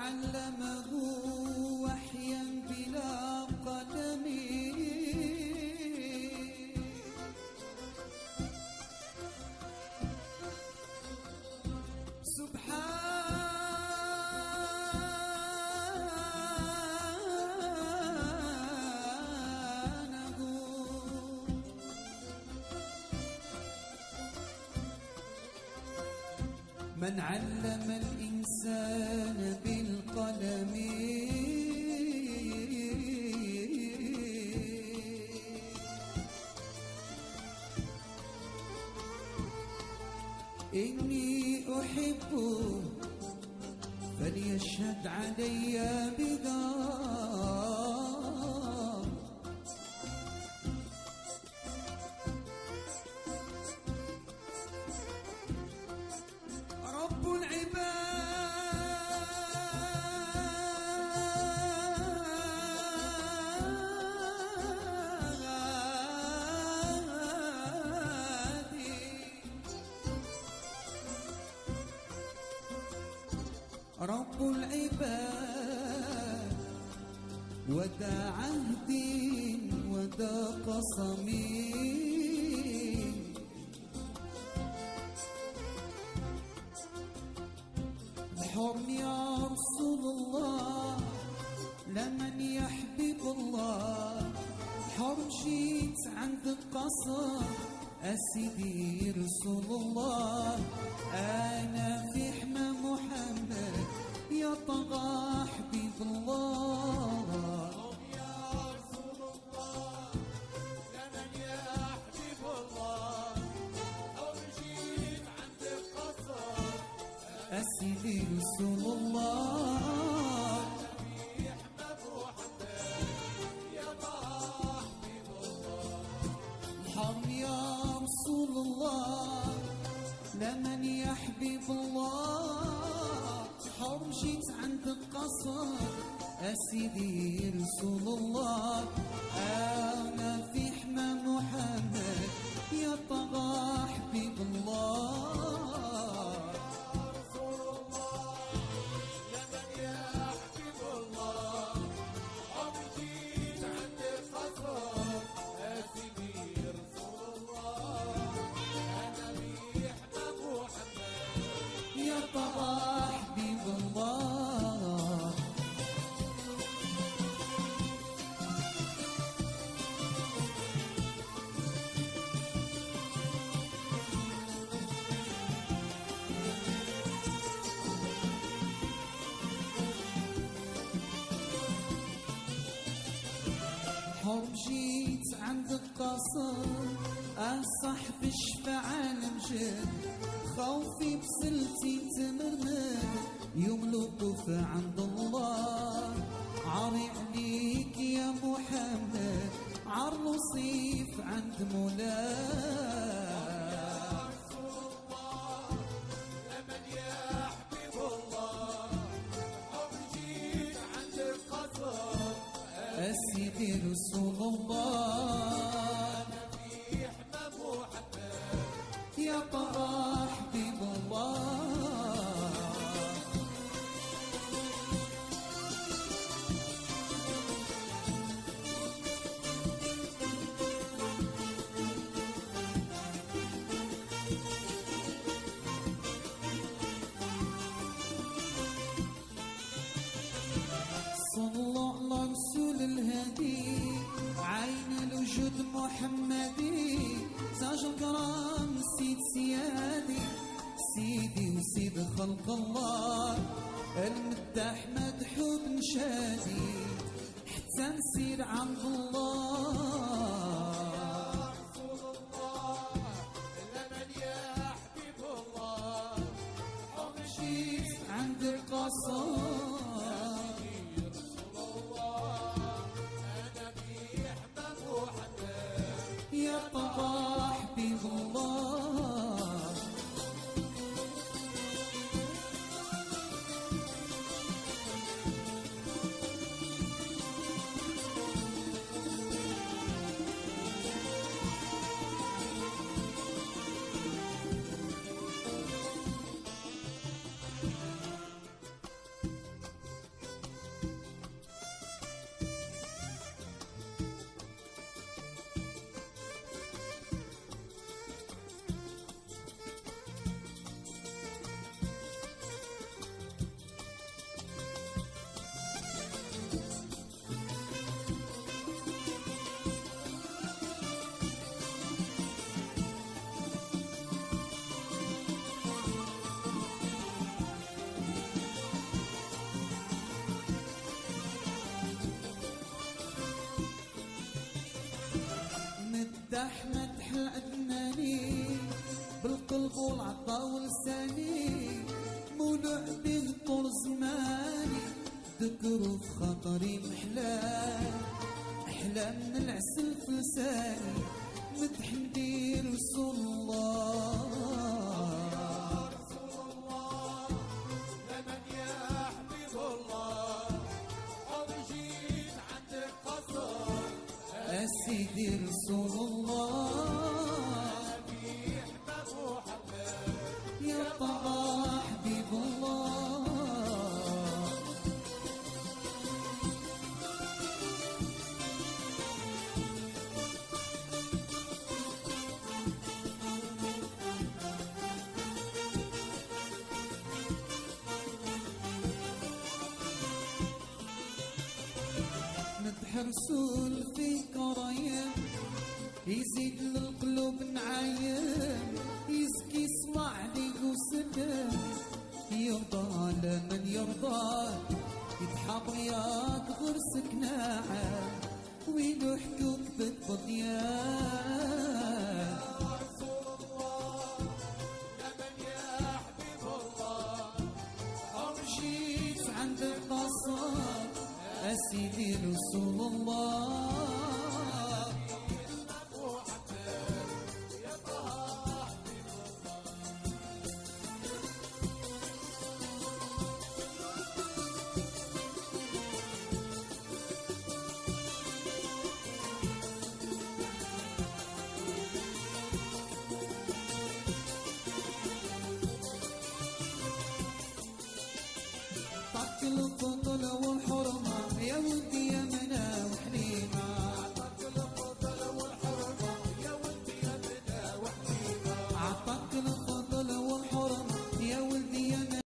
علمه وحيا بلا قلم سبحانه من علم الإنسان بالقلم إني أحبه فليشهد علي بذا رب رب العباد وذا عهد وذا قسم الحرم يا رسول الله لمن يحبب الله الحرم جيت عند القصر أسيدي رسول الله أنا في حمى محمد يا طغى حبيب الله يا رسول الله لمن يحبب الله أرجيت عند القصر أسيدي رسول الله في حمى محمد يا طغى حبيب الله الحرم يا رسول الله لمن يحبب الله حرم جيت عند القصر أسيدي رسول الله أنا في حمى محمد يا طغى حبيب الله رسول الله لمن يحبب الله أرجيت عند القصر أسيدي رسول الله أنا في حمى محمد يا طغى حبيب الله حرم جيت عند القصر صاحب الشفاعة المجد خوفي بسلتي تمرمد يوم الوقوف عند الله عاري عليك يا محمد عالوصيف عند مولاه رسول الله لمن يحبب الله أرجيت عند القصر أسيدي رسول الله في حمى محمد يا طغى حبيب الله صلوا على رسول الهدي عين الوجود محمدي تاج الكرام سيد سيادي سيدي وسيد خلق الله المدح مدحوب نشادي حتى نسير عند الله رسول الله لمن يحبب الله جيت عند القصر رسول الله أنا في حمى محمد يا طغى حبيب الله قلبه العطا ولساني مولع به طول زماني ذكره في خاطري محلاه أحلى من العسل في لساني مدح ندير رسول الله لمن يا حبيب الله جيت عندك قصر سيدي رسول الله يحبب وحباب يا طه حبيب الله مدح رسول في كرايم يزيد للقلوب نعايم يزكي صلاح عليك وسلم يرضى لمن يرضى يتحط ياك غرسك ناعم ويلو حكوك بالضيان لمن يا حبيب الله جيت عند القصر سيدي رسول الله طاق الفضل والحرمة يا ولد